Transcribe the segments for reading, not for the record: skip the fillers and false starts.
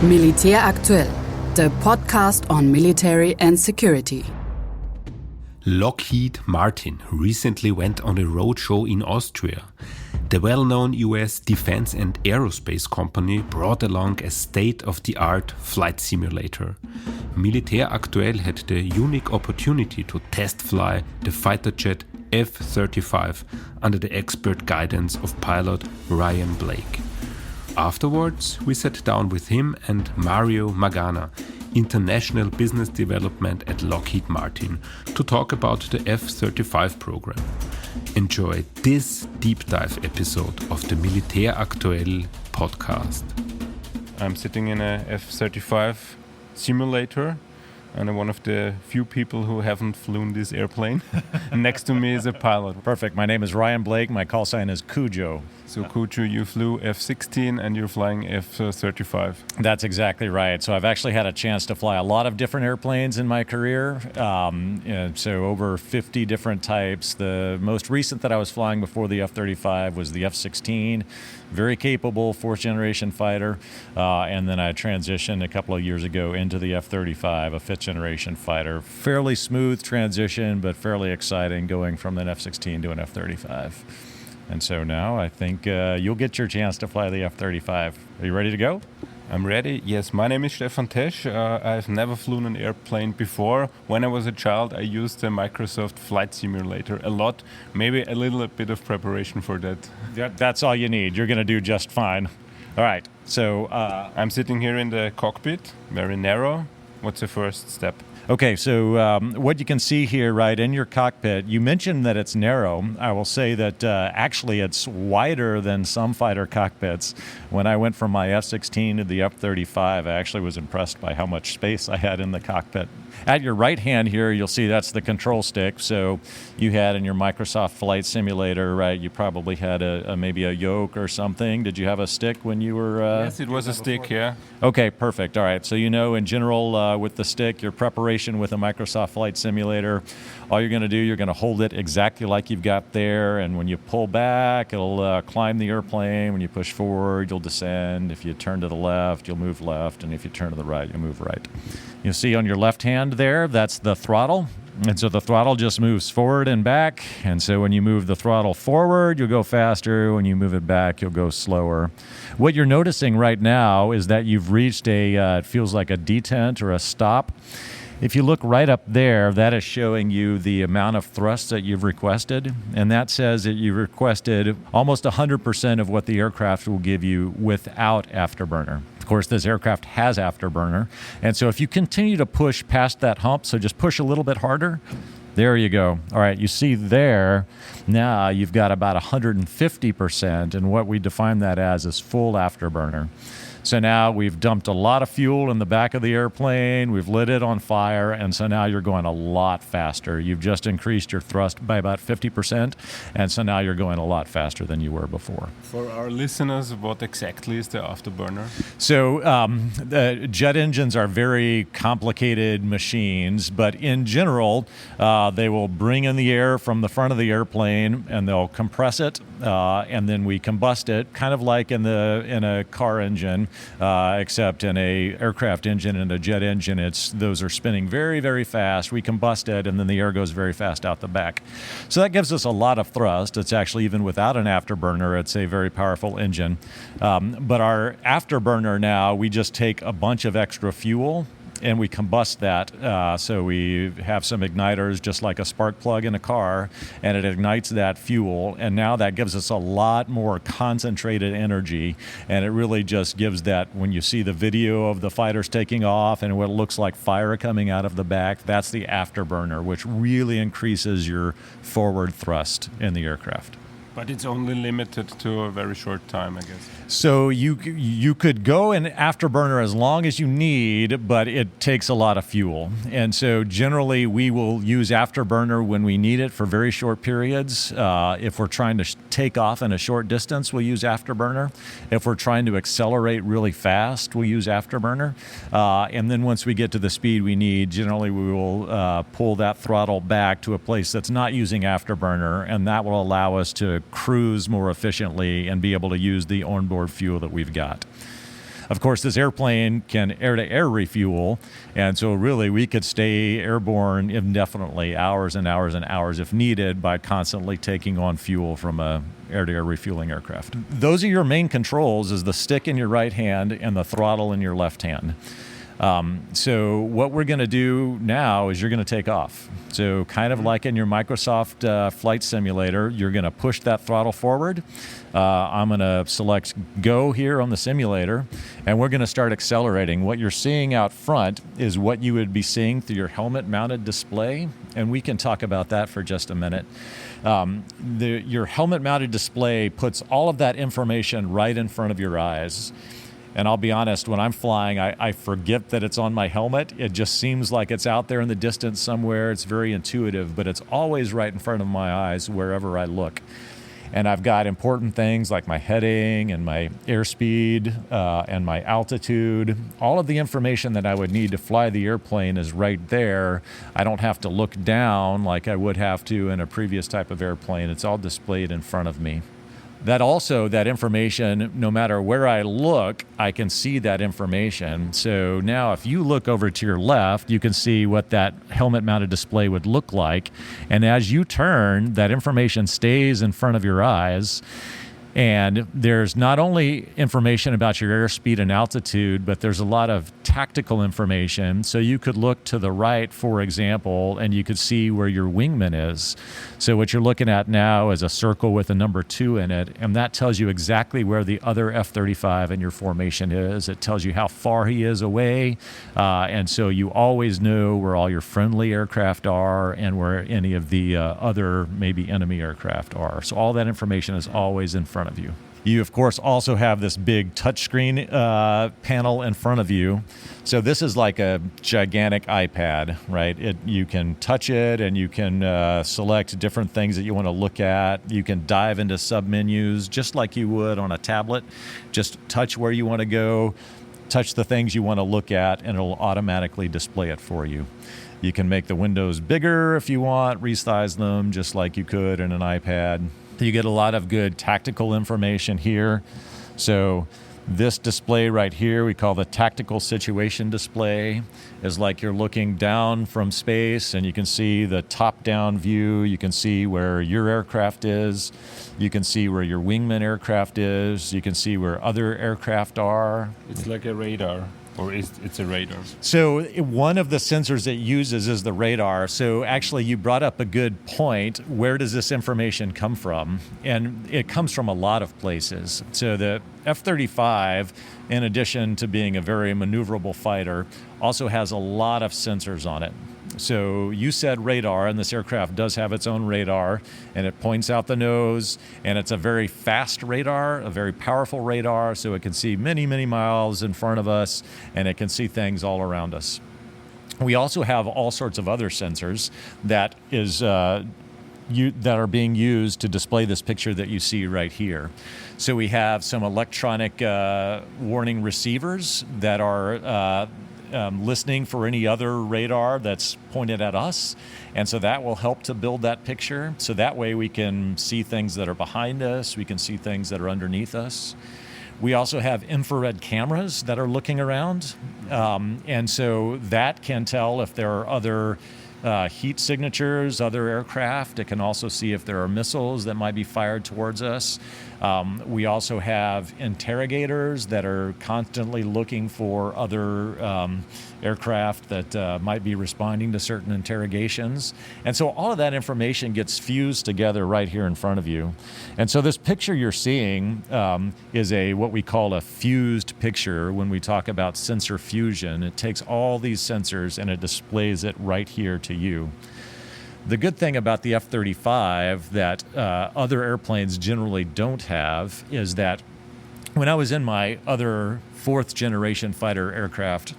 Militär Aktuell, the podcast on military and security. Lockheed Martin recently went on a roadshow in Austria. The well-known US defense and aerospace company brought along a state-of-the-art flight simulator. Militär Aktuell had the unique opportunity to test fly the fighter jet F-35 under the expert guidance of pilot Ryan Blake. Afterwards, we sat down with him and Mario Magana, International Business Development at Lockheed Martin, to talk about the F-35 program. Enjoy this deep dive episode of the Militär Aktuell podcast. I'm sitting in a F-35 simulator, and I'm one of the few people who haven't flown this airplane. Next to me is a pilot. Perfect. My name is Ryan Blake. My call sign is Cujo. So Cujo, you flew F-16 and you're flying F-35. That's exactly right. So I've actually had a chance to fly a lot of different airplanes in my career. So over 50 different types. The most recent that I was flying before the F-35 was the F-16. Very capable fourth generation fighter. And then I transitioned a couple of years ago into the F-35, a fifth generation fighter. Fairly smooth transition, but fairly exciting going from an F-16 to an F-35. And so now I think you'll get your chance to fly the F-35. Are you ready to go? I'm ready. Yes, my name is Stefan Tesch. I've never flown an airplane before. When I was a child, I used the Microsoft Flight Simulator a lot. Maybe a little bit of preparation for that. That's all you need. You're going to do just fine. All right. So I'm sitting here in the cockpit, very narrow. What's the first step? Okay, so what you can see here, right, in your cockpit, you mentioned that it's narrow. I will say that actually it's wider than some fighter cockpits. When I went from my F-16 to the F-35, I actually was impressed by how much space I had in the cockpit. At your right hand here, you'll see that's the control stick. So you had in your Microsoft Flight Simulator, right, you probably had maybe a yoke or something. Did you have a stick when you were... Yes, it was a stick, yeah. Okay, perfect. All right, so you know in general with the stick, your preparation with a Microsoft Flight Simulator, all you're going to do, you're going to hold it exactly like you've got there, and when you pull back, it'll climb the airplane. When you push forward, you'll descend. If you turn to the left, you'll move left, and if you turn to the right, you'll move right. You'll see on your left hand there, that's the throttle. And so the throttle just moves forward and back. And so when you move the throttle forward, you'll go faster. When you move it back, you'll go slower. What you're noticing right now is that you've reached it feels like a detent or a stop. If you look right up there, that is showing you the amount of thrust that you've requested. And that says that you requested almost 100% of what the aircraft will give you without afterburner. Of course, this aircraft has afterburner. And so if you continue to push past that hump, so just push a little bit harder, there you go. All right, you see there, now you've got about 150%, and what we define that as is full afterburner. So now we've dumped a lot of fuel in the back of the airplane, we've lit it on fire, and so now you're going a lot faster. You've just increased your thrust by about 50%, and so now you're going a lot faster than you were before. For our listeners, what exactly is the afterburner? So the jet engines are very complicated machines, but in general, they will bring in the air from the front of the airplane, and they'll compress it, and then we combust it, kind of like in a car engine. Except in a aircraft engine and a jet engine, those are spinning very, very fast. We combust it, and then the air goes very fast out the back. So that gives us a lot of thrust. It's actually, even without an afterburner, it's a very powerful engine. But our afterburner now, we just take a bunch of extra fuel and we combust that. So we have some igniters, just like a spark plug in a car, and it ignites that fuel. And now that gives us a lot more concentrated energy. And it really just gives that, when you see the video of the fighters taking off and what looks like fire coming out of the back, that's the afterburner, which really increases your forward thrust in the aircraft. But it's only limited to a very short time, I guess. So you could go in afterburner as long as you need, but it takes a lot of fuel. And so generally we will use afterburner when we need it for very short periods. If we're trying to take off in a short distance, we'll use afterburner. If we're trying to accelerate really fast, we'll use afterburner. And then once we get to the speed we need, generally we will pull that throttle back to a place that's not using afterburner, and that will allow us to cruise more efficiently and be able to use the onboard fuel that we've got. Of course, this airplane can air-to-air refuel, and so really we could stay airborne indefinitely, hours and hours and hours if needed, by constantly taking on fuel from a air-to-air refueling aircraft. Those are your main controls, is the stick in your right hand and the throttle in your left hand. So what we're going to do now is you're going to take off. So kind of like in your Microsoft flight simulator, you're going to push that throttle forward. I'm going to select go here on the simulator, and we're going to start accelerating. What you're seeing out front is what you would be seeing through your helmet-mounted display, and we can talk about that for just a minute. Your helmet-mounted display puts all of that information right in front of your eyes. And I'll be honest, when I'm flying, I forget that it's on my helmet. It just seems like it's out there in the distance somewhere. It's very intuitive, but it's always right in front of my eyes wherever I look. And I've got important things like my heading and my airspeed and my altitude. All of the information that I would need to fly the airplane is right there. I don't have to look down like I would have to in a previous type of airplane. It's all displayed in front of me. That information, no matter where I look, I can see that information. So now if you look over to your left, you can see what that helmet-mounted display would look like. And as you turn, that information stays in front of your eyes. And there's not only information about your airspeed and altitude, but there's a lot of tactical information. So you could look to the right, for example, and you could see where your wingman is. So what you're looking at now is a circle with a number 2 in it, and that tells you exactly where the other F-35 in your formation is. It tells you how far he is away, and so you always know where all your friendly aircraft are and where any of the other maybe enemy aircraft are. So all that information is always in front of you. You, of course, also have this big touchscreen panel in front of you. So this is like a gigantic iPad, right? You can touch it, and you can select different things that you want to look at. You can dive into submenus just like you would on a tablet. Just touch where you want to go, touch the things you want to look at, and it'll automatically display it for you. You can make the windows bigger if you want, resize them just like you could in an iPad. You get a lot of good tactical information here. So this display right here, we call the tactical situation display, is like you're looking down from space and you can see the top-down view. You can see where your aircraft is. You can see where your wingman aircraft is. You can see where other aircraft are. It's like a radar. Or it's a radar? So one of the sensors it uses is the radar. So actually, you brought up a good point. Where does this information come from? And it comes from a lot of places. So the F-35, in addition to being a very maneuverable fighter, also has a lot of sensors on it. So you said radar, and this aircraft does have its own radar, and it points out the nose, and it's a very fast radar, a very powerful radar, so it can see many, many miles in front of us, and it can see things all around us. We also have all sorts of other sensors that are being used to display this picture that you see right here. So we have some electronic warning receivers that are listening for any other radar that's pointed at us. And so that will help to build that picture. So that way we can see things that are behind us. We can see things that are underneath us. We also have infrared cameras that are looking around. And so that can tell if there are other heat signatures, other aircraft. It can also see if there are missiles that might be fired towards us. We also have interrogators that are constantly looking for other aircraft that might be responding to certain interrogations. And so all of that information gets fused together right here in front of you. And so this picture you're seeing is what we call a fused picture when we talk about sensor fusion. It takes all these sensors and it displays it right here to you. The good thing about the F-35 that other airplanes generally don't have is that when I was in my other 4th generation fighter aircraft,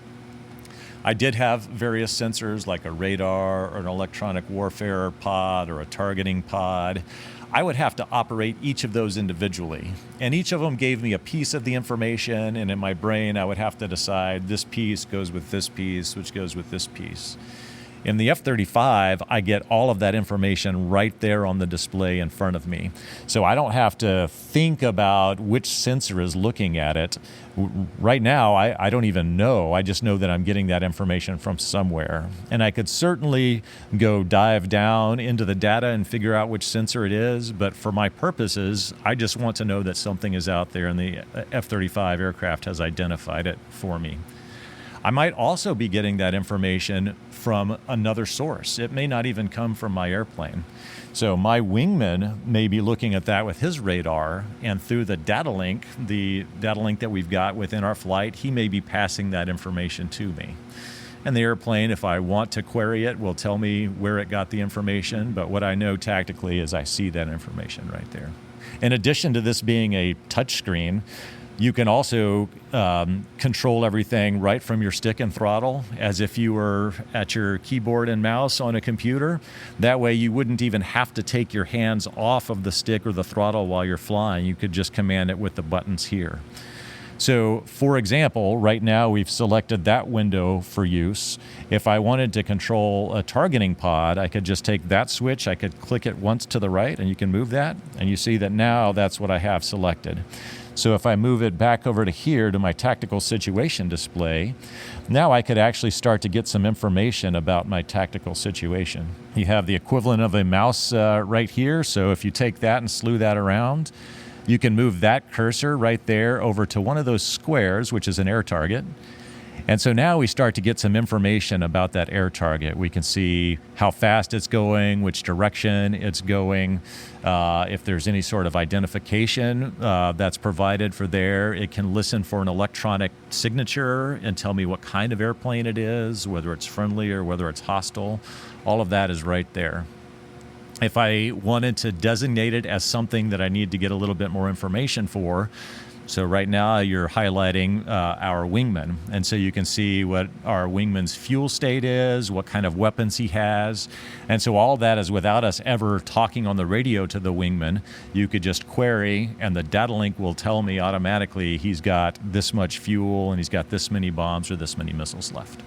I did have various sensors like a radar or an electronic warfare pod or a targeting pod. I would have to operate each of those individually. And each of them gave me a piece of the information, and in my brain I would have to decide this piece goes with this piece, which goes with this piece. In the F-35, I get all of that information right there on the display in front of me. So I don't have to think about which sensor is looking at it. Right now, I don't even know. I just know that I'm getting that information from somewhere. And I could certainly go dive down into the data and figure out which sensor it is, but for my purposes, I just want to know that something is out there and the F-35 aircraft has identified it for me. I might also be getting that information from another source. It may not even come from my airplane. So my wingman may be looking at that with his radar, and through the data link that we've got within our flight, he may be passing that information to me. And the airplane, if I want to query it, will tell me where it got the information, but what I know tactically is I see that information right there. In addition to this being a touchscreen, you can also control everything right from your stick and throttle as if you were at your keyboard and mouse on a computer. That way you wouldn't even have to take your hands off of the stick or the throttle while you're flying. You could just command it with the buttons here. So, for example, right now we've selected that window for use. If I wanted to control a targeting pod, I could just take that switch, I could click it once to the right, and you can move that, and you see that now that's what I have selected. So if I move it back over to here to my tactical situation display, now I could actually start to get some information about my tactical situation. You have the equivalent of a mouse right here, so if you take that and slew that around, you can move that cursor right there over to one of those squares, which is an air target. And so now we start to get some information about that air target. We can see how fast it's going, which direction it's going, if there's any sort of identification that's provided for there. It can listen for an electronic signature and tell me what kind of airplane it is, whether it's friendly or whether it's hostile. All of that is right there. If I wanted to designate it as something that I need to get a little bit more information for, so right now you're highlighting our wingman, and so you can see what our wingman's fuel state is, what kind of weapons he has, and so all that is without us ever talking on the radio to the wingman. You could just query, and the data link will tell me automatically he's got this much fuel and he's got this many bombs or this many missiles left.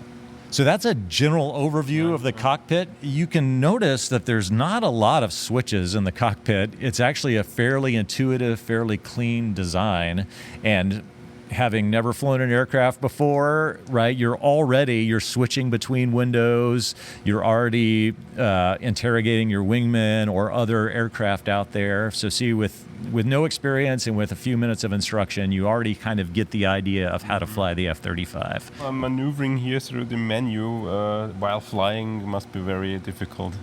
So that's a general overview of the cockpit. You can notice that there's not a lot of switches in the cockpit. It's actually a fairly intuitive, fairly clean design. And having never flown an aircraft before, right, you're switching between windows. You're already interrogating your wingman or other aircraft out there. So see, with no experience and with a few minutes of instruction, you already kind of get the idea of how to fly the F-35. Maneuvering here through the menu while flying must be very difficult.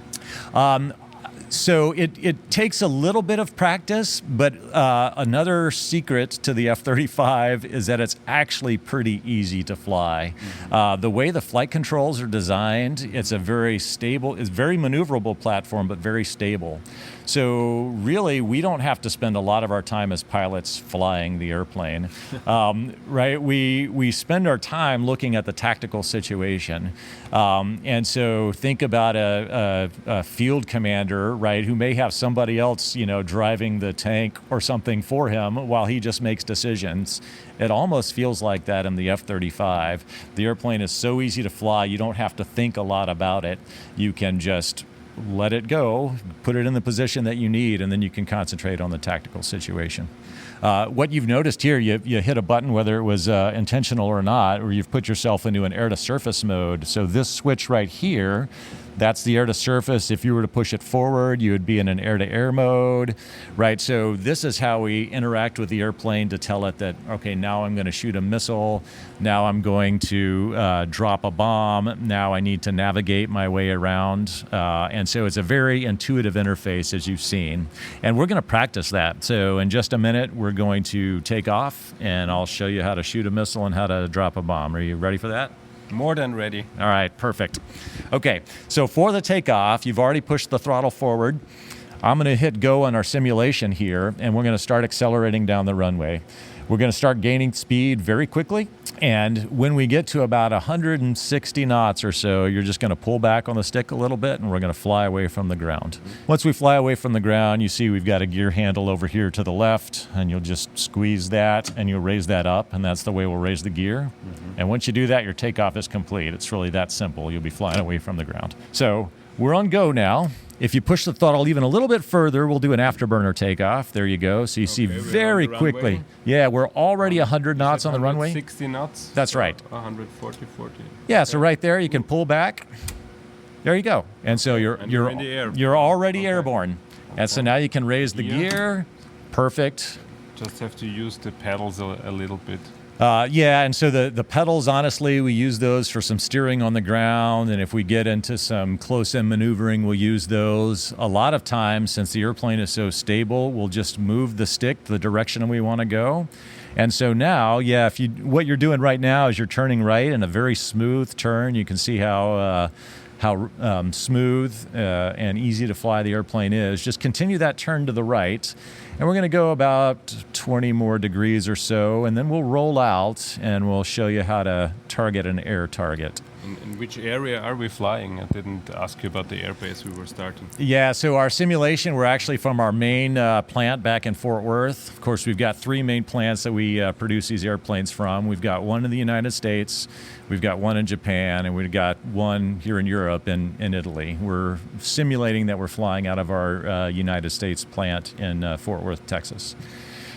So it takes a little bit of practice, but another secret to the F-35 is that it's actually pretty easy to fly. Mm-hmm. The way the flight controls are designed, it's a very stable, it's very maneuverable platform, but very stable. So really, we don't have to spend a lot of our time as pilots flying the airplane, right? We spend our time looking at the tactical situation. And so think about a field commander, right, who may have somebody else, driving the tank or something for him while he just makes decisions. It almost feels like that in the F-35. The airplane is so easy to fly, you don't have to think a lot about it. You can just let it go, put it in the position that you need, and then you can concentrate on the tactical situation. What you've noticed here, you hit a button, whether it was intentional or not, or you've put yourself into an air-to-surface mode. So this switch right here, that's the air-to-surface. If you were to push it forward, you would be in an air-to-air mode, right? So this is how we interact with the airplane to tell it that, okay, now I'm going to shoot a missile. Now I'm going to drop a bomb. Now I need to navigate my way around. And so it's a very intuitive interface, as you've seen. And we're going to practice that. So in just a minute, we're going to take off, and I'll show you how to shoot a missile and how to drop a bomb. Are you ready for that? More than ready. All right, perfect. Okay, so for the takeoff, you've already pushed the throttle forward. I'm going to hit go on our simulation here, and we're going to start accelerating down the runway. We're going to start gaining speed very quickly. And when we get to about 160 knots or so, you're just going to pull back on the stick a little bit and we're going to fly away from the ground. Once we fly away from the ground, you see we've got a gear handle over here to the left, and you'll just squeeze that and you'll raise that up, and that's the way we'll raise the gear. And once you do that, your takeoff is complete. It's really that simple. You'll be flying away from the ground. So we're on go now. If you push the throttle even a little bit further, we'll do an afterburner takeoff. There you go. So you see very quickly. Runway. Yeah, we're already 100 knots on the runway. 60 knots? That's right. 140, 40. Yeah, so right there you can pull back. There you go. And so you're in the air. you're already airborne. And so now you can raise the gear. Perfect. Just have to use the pedals a little bit. Yeah, and so the pedals, honestly, we use those for some steering on the ground, and if we get into some close-in maneuvering, we'll use those. A lot of times, since the airplane is so stable, we'll just move the stick the direction we want to go. And so now, yeah, what you're doing right now is you're turning right in a very smooth turn. You can see how smooth and easy to fly the airplane is. Just continue that turn to the right. And we're going to go about 20 more degrees or so, and then we'll roll out and we'll show you how to target an air target. In which area are we flying? I didn't ask you about the airbase we were starting. Yeah, so our simulation, we're actually from our main plant back in Fort Worth. Of course, we've got 3 main plants that we produce these airplanes from. We've got one in the United States, we've got one in Japan, and we've got one here in Europe in Italy. We're simulating that we're flying out of our United States plant in Fort Worth, Texas.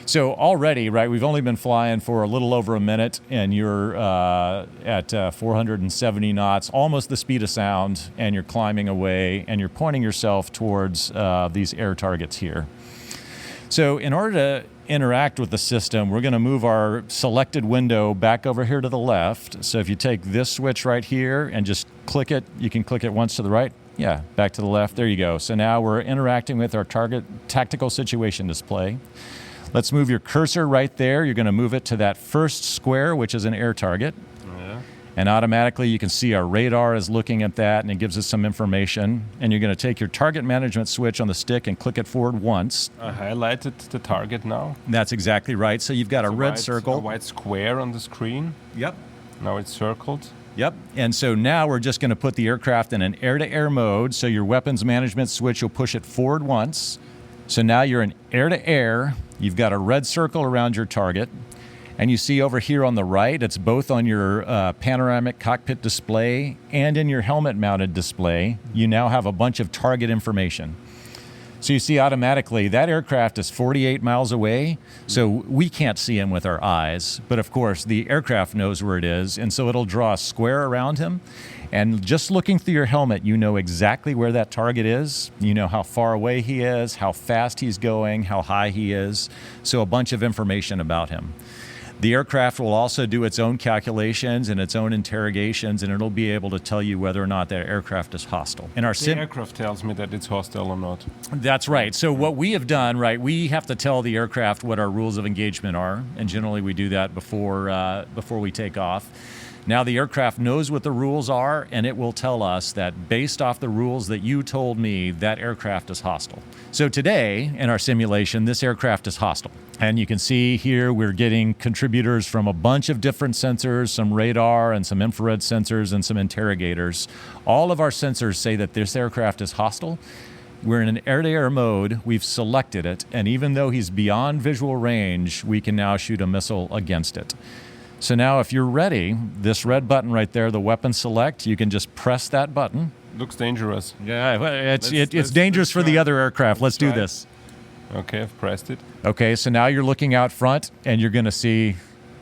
So already, right, we've only been flying for a little over a minute, and you're at 470 knots, almost the speed of sound, and you're climbing away, and you're pointing yourself towards these air targets here. So in order to interact with the system, we're going to move our selected window back over here to the left. So if you take this switch right here and just click it, you can click it once to the right. Yeah, back to the left. There you go. So now we're interacting with our target tactical situation display. Let's move your cursor right there. You're going to move it to that first square, which is an air target. Yeah. And automatically you can see our radar is looking at that, and it gives us some information. And you're going to take your target management switch on the stick and click it forward once. I highlighted the target now. That's exactly right. So you've got a red circle. A white square on the screen. Yep. Now it's circled. Yep. And so now we're just going to put the aircraft in an air-to-air mode. So your weapons management switch will push it forward once. So now you're in air-to-air. You've got a red circle around your target. And you see over here on the right, it's both on your panoramic cockpit display and in your helmet-mounted display. You now have a bunch of target information. So you see automatically that aircraft is 48 miles away, so we can't see him with our eyes. But of course, the aircraft knows where it is, and so it'll draw a square around him. And just looking through your helmet, you know exactly where that target is. You know how far away he is, how fast he's going, how high he is. So a bunch of information about him. The aircraft will also do its own calculations and its own interrogations, and it'll be able to tell you whether or not that aircraft is hostile. And our The aircraft tells me that it's hostile or not. That's right. So what we have done, right, we have to tell the aircraft what our rules of engagement are, and generally we do that before we take off. Now the aircraft knows what the rules are, and it will tell us that based off the rules that you told me, that aircraft is hostile. So today, in our simulation, this aircraft is hostile. And you can see here we're getting contributors from a bunch of different sensors, some radar and some infrared sensors and some interrogators. All of our sensors say that this aircraft is hostile. We're in an air-to-air mode, we've selected it, and even though he's beyond visual range, we can now shoot a missile against it. So now if you're ready, this red button right there, the weapon select, you can just press that button. Looks dangerous. Yeah, it's dangerous for the other aircraft. Let's do this. Okay, I've pressed it. Okay, so now you're looking out front, and you're going to see,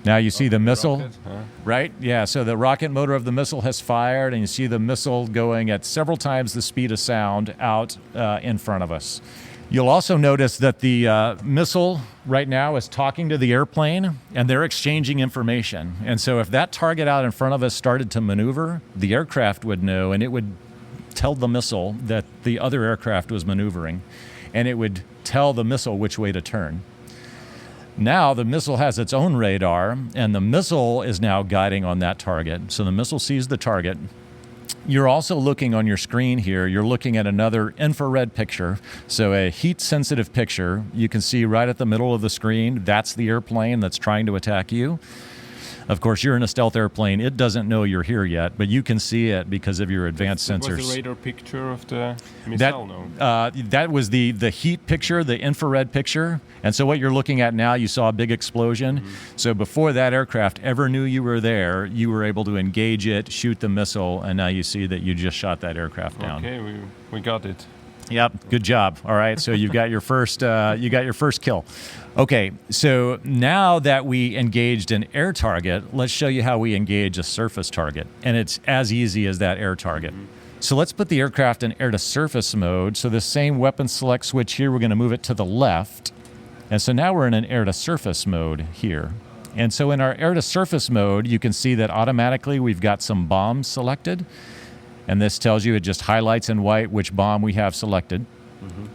now you see the missile, rocket, huh? right? Yeah, so the rocket motor of the missile has fired, and you see the missile going at several times the speed of sound out in front of us. You'll also notice that the missile right now is talking to the airplane, and they're exchanging information. And so if that target out in front of us started to maneuver, the aircraft would know, and it would tell the missile that the other aircraft was maneuvering, and it would tell the missile which way to turn. Now the missile has its own radar, and the missile is now guiding on that target. So the missile sees the target, You're also looking on your screen here, you're looking at another infrared picture. So a heat-sensitive picture. You can see right at the middle of the screen, that's the airplane that's trying to attack you. Of course, you're in a stealth airplane. It doesn't know you're here yet, but you can see it because of your advanced sensors. Was the radar picture of the missile? That was the heat picture, the infrared picture. And so what you're looking at now, you saw a big explosion. Mm-hmm. So before that aircraft ever knew you were there, you were able to engage it, shoot the missile, and now you see that you just shot that aircraft down. Okay, we got it. Yep, good job. All right, so you've got your first kill. Okay, so now that we engaged an air target, let's show you how we engage a surface target, and it's as easy as that air target. Mm-hmm. So let's put the aircraft in air-to-surface mode. So the same weapon select switch here, we're going to move it to the left, and so now we're in an air-to-surface mode here. And so in our air-to-surface mode, you can see that automatically we've got some bombs selected. And this tells you, it just highlights in white which bomb we have selected. Mm-hmm.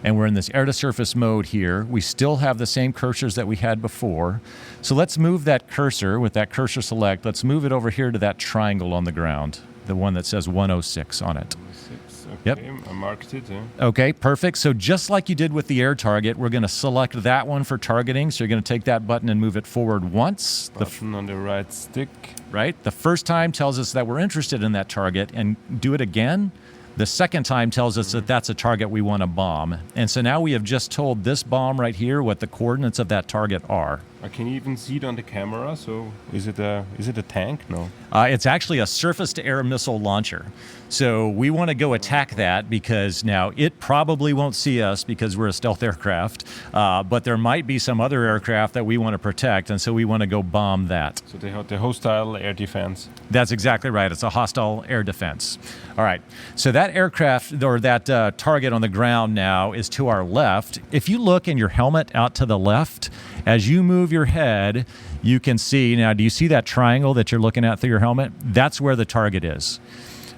And we're in this air-to-surface mode here. We still have the same cursors that we had before. So let's move that cursor, with that cursor select, let's move it over here to that triangle on the ground, the one that says 106 on it. 106, okay. Yep. I marked it. Yeah. Okay, perfect. So just like you did with the air target, we're going to select that one for targeting. So you're going to take that button and move it forward once. Button on the right stick. Right? The first time tells us that we're interested in that target, and do it again. The second time tells us that that's a target we want to bomb. And so now we have just told this bomb right here what the coordinates of that target are. Can you even see it on the camera? So is it a tank? No. It's actually a surface-to-air missile launcher. So we want to go attack that because now it probably won't see us because we're a stealth aircraft, but there might be some other aircraft that we want to protect, and so we want to go bomb that. So the hostile air defense. That's exactly right. It's a hostile air defense. All right. So that aircraft, or that target on the ground now, is to our left. If you look in your helmet out to the left, as you move your head, you can see, now do you see that triangle that you're looking at through your helmet? That's where the target is,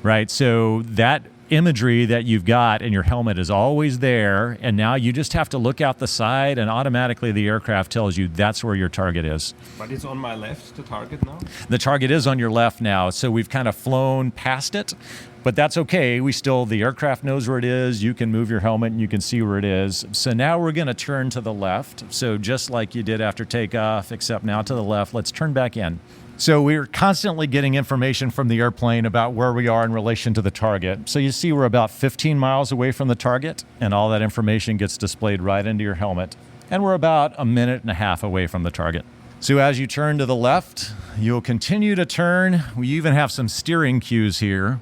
right? So that imagery that you've got in your helmet is always there, and now you just have to look out the side, and automatically the aircraft tells you that's where your target is. But it's on my left, the target now? The target is on your left now, so we've kind of flown past it, but that's okay. The aircraft knows where it is. You can move your helmet and you can see where it is. So now we're going to turn to the left. So just like you did after takeoff, except now to the left, let's turn back in. So we're constantly getting information from the airplane about where we are in relation to the target. So you see we're about 15 miles away from the target, and all that information gets displayed right into your helmet. And we're about a minute and a half away from the target. So as you turn to the left, you'll continue to turn. We even have some steering cues here.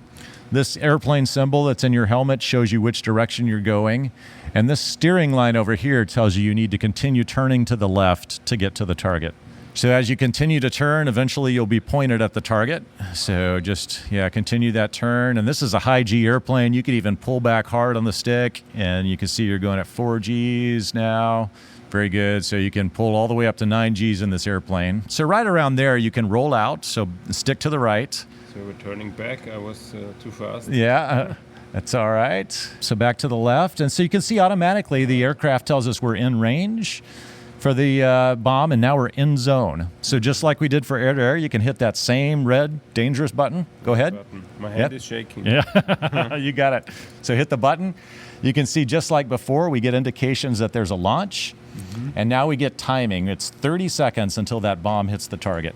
This airplane symbol that's in your helmet shows you which direction you're going. And this steering line over here tells you need to continue turning to the left to get to the target. So as you continue to turn, eventually you'll be pointed at the target. So just, continue that turn. And this is a high G airplane. You could even pull back hard on the stick, and you can see you're going at 4 Gs now. Very good. So you can pull all the way up to 9 Gs in this airplane. So right around there, you can roll out. So stick to the right. So we're turning back. I was too fast. Yeah, that's all right. So back to the left. And so you can see automatically the aircraft tells us we're in range for the bomb, and now we're in zone. So just like we did for air-to-air, you can hit that same red dangerous button. Go ahead. Button. My hand is shaking. Yeah, you got it. So hit the button. You can see just like before, we get indications that there's a launch. Mm-hmm. And now we get timing. It's 30 seconds until that bomb hits the target.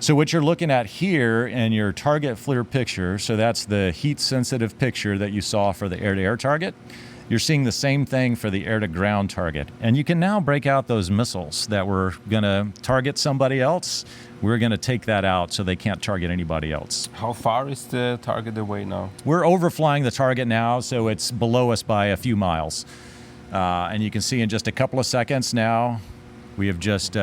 So what you're looking at here in your target FLIR picture, so that's the heat-sensitive picture that you saw for the air-to-air target. You're seeing the same thing for the air-to-ground target. And you can now break out those missiles that were going to target somebody else. We're going to take that out so they can't target anybody else. How far is the target away now? We're overflying the target now, so it's below us by a few miles. And you can see in just a couple of seconds now, we have just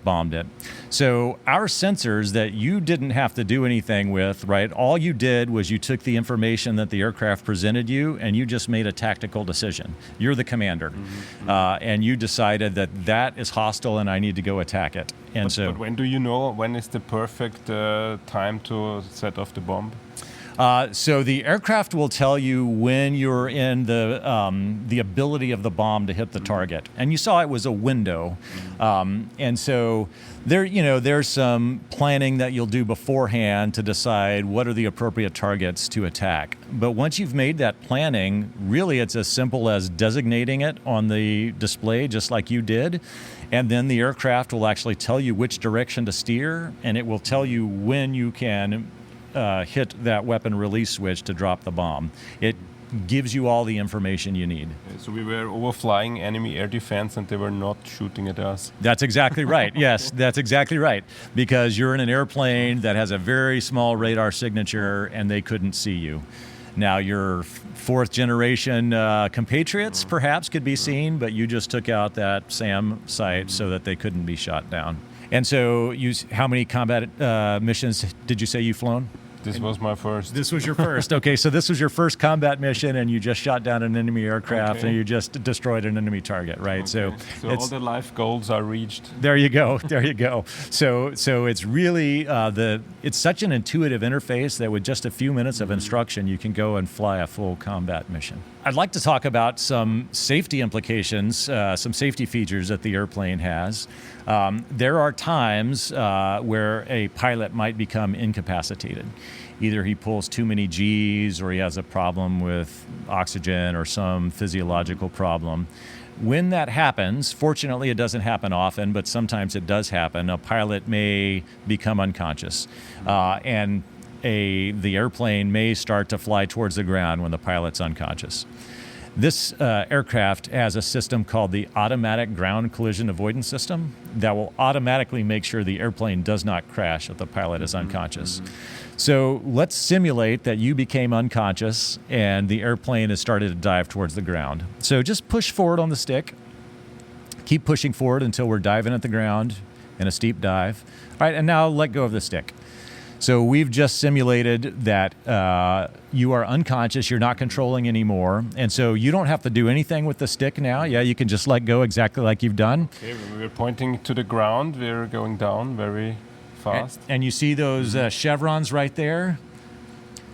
bombed it. So our sensors that you didn't have to do anything with, right? All you did was you took the information that the aircraft presented you, and you just made a tactical decision. You're the commander, and you decided that is hostile, and I need to go attack it. And but when do you know when is the perfect time to set off the bomb? So the aircraft will tell you when you're in the ability of the bomb to hit the target, and you saw it was a window, and so there's some planning that you'll do beforehand to decide what are the appropriate targets to attack. But once you've made that planning, really it's as simple as designating it on the display, just like you did. And then the aircraft will actually tell you which direction to steer, and it will tell you when you can hit that weapon release switch to drop the bomb. It gives you all the information you need. So we were overflying enemy air defense and they were not shooting at us. That's exactly right. Yes, that's exactly right. Because you're in an airplane that has a very small radar signature and they couldn't see you. Now, your fourth generation compatriots perhaps could be seen, but you just took out that SAM site so that they couldn't be shot down. And so, how many combat missions did you say you've flown? This was my first. This was your first. Okay, so this was your first combat mission, and you just shot down an enemy aircraft, and you just destroyed an enemy target, right? Okay. So all the life goals are reached. There you go. There you go. So it's really it's such an intuitive interface that with just a few minutes of instruction, you can go and fly a full combat mission. I'd like to talk about some safety implications, some safety features that the airplane has. There are times where a pilot might become incapacitated. Either he pulls too many Gs or he has a problem with oxygen or some physiological problem. When that happens, fortunately it doesn't happen often, but sometimes it does happen, a pilot may become unconscious. And the airplane may start to fly towards the ground when the pilot's unconscious. This aircraft has a system called the Automatic Ground Collision Avoidance System that will automatically make sure the airplane does not crash if the pilot is unconscious. So let's simulate that you became unconscious and the airplane has started to dive towards the ground. So just push forward on the stick. Keep pushing forward until we're diving at the ground in a steep dive. All right, and now let go of the stick. So we've just simulated that you are unconscious, you're not controlling anymore, and so you don't have to do anything with the stick now. Yeah, you can just let go exactly like you've done. Okay, we're pointing to the ground, we're going down very fast. And you see those chevrons right there?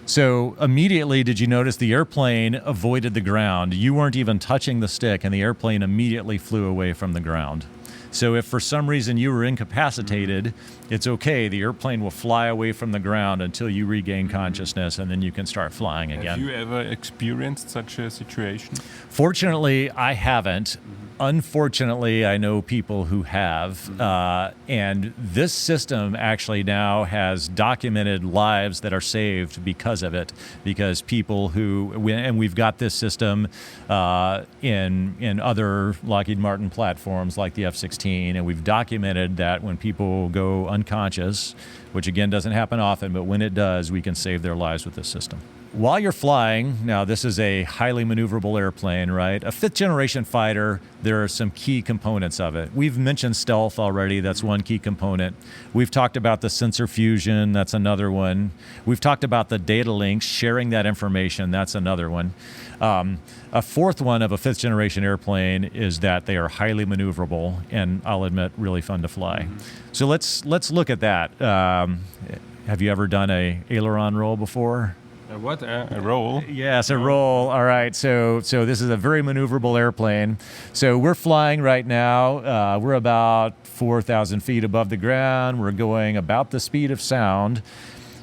So immediately, did you notice the airplane avoided the ground? You weren't even touching the stick, and the airplane immediately flew away from the ground. So if for some reason you were incapacitated, it's okay. The airplane will fly away from the ground until you regain consciousness, and then you can start flying again. Have you ever experienced such a situation? Fortunately, I haven't. Unfortunately, I know people who have. And this system actually now has documented lives that are saved because of it. Because people and we've got this system in other Lockheed Martin platforms like the F-16, and we've documented that when people go unconscious, which again doesn't happen often, but when it does, we can save their lives with this system. While you're flying, now this is a highly maneuverable airplane, right? A fifth generation fighter, there are some key components of it. We've mentioned stealth already, that's one key component. We've talked about the sensor fusion, that's another one. We've talked about the data links, sharing that information, that's another one. A fourth one of a fifth generation airplane is that they are highly maneuverable and I'll admit really fun to fly. So let's look at that. Have you ever done a aileron roll before? What? A roll? Yes, a roll. All right. So this is a very maneuverable airplane. So we're flying right now. We're about 4,000 feet above the ground. We're going about the speed of sound.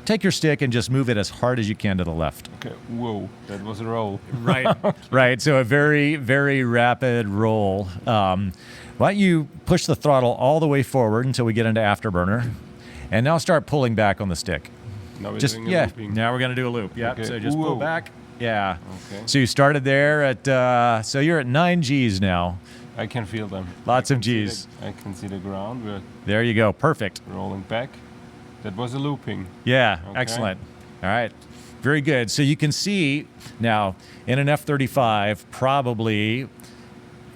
Take your stick and just move it as hard as you can to the left. Okay. Whoa, that was a roll. Right. Right. So a very, very rapid roll. Why don't you push the throttle all the way forward until we get into afterburner, and now start pulling back on the stick. Now we're doing a looping. Now we're going to do a loop. Yep. Okay. So just pull back. Yeah. Okay. So you started there at, so you're at 9 Gs now. I can feel them. Lots of Gs. I can see the ground. We're there you go. Perfect. rolling back. That was a looping. Yeah. Okay. Excellent. All right. Very good. So you can see now in an F-35, probably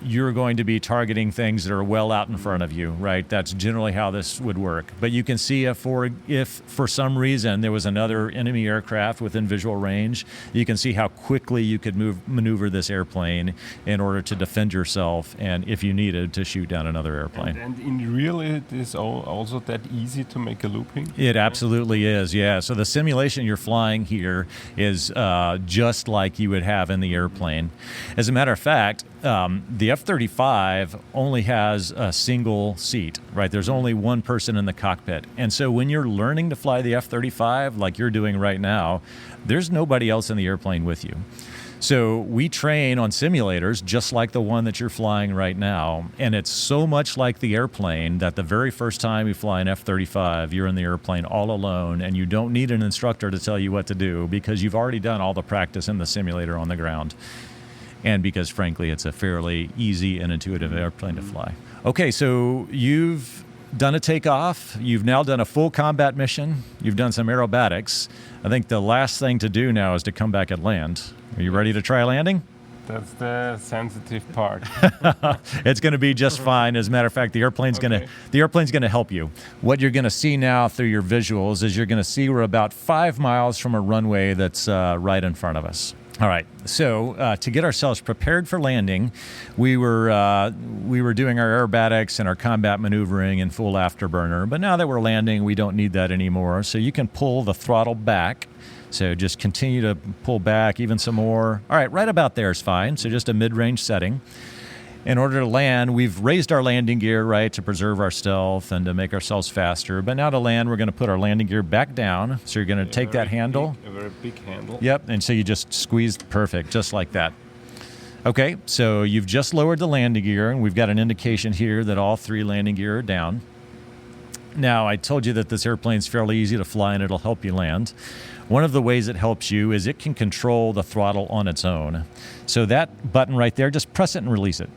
you're going to be targeting things that are well out in front of you, right? That's generally how this would work. But you can see if for some reason there was another enemy aircraft within visual range, you can see how quickly you could maneuver this airplane in order to defend yourself, and if you needed to shoot down another airplane. And in real, it is also that easy to make a looping? It absolutely is, yeah. So the simulation you're flying here is just like you would have in the airplane. As a matter of fact, the F-35 only has a single seat, right? There's only one person in the cockpit. And so when you're learning to fly the F-35, like you're doing right now, there's nobody else in the airplane with you. So we train on simulators just like the one that you're flying right now. And it's so much like the airplane that the very first time you fly an F-35, you're in the airplane all alone, and you don't need an instructor to tell you what to do because you've already done all the practice in the simulator on the ground. And because, frankly, it's a fairly easy and intuitive airplane to fly. Okay, so you've done a takeoff. You've now done a full combat mission. You've done some aerobatics. I think the last thing to do now is to come back and land. Are you ready to try landing? That's the sensitive part. It's going to be just fine. As a matter of fact, the airplane's going to help you. What you're going to see now through your visuals is you're going to see we're about 5 miles from a runway that's right in front of us. All right, so to get ourselves prepared for landing, we were doing our aerobatics and our combat maneuvering in full afterburner. But now that we're landing, we don't need that anymore. So you can pull the throttle back. So just continue to pull back even some more. All right, right about there is fine. So just a mid-range setting. In order to land, we've raised our landing gear, right, to preserve our stealth and to make ourselves faster. But now to land, we're going to put our landing gear back down. So you're going to take that handle. A very big handle. Yep, and so you just squeeze perfect, just like that. Okay, so you've just lowered the landing gear, and we've got an indication here that all 3 landing gear are down. Now, I told you that this airplane's fairly easy to fly, and it'll help you land. One of the ways it helps you is it can control the throttle on its own. So that button right there, just press it and release it.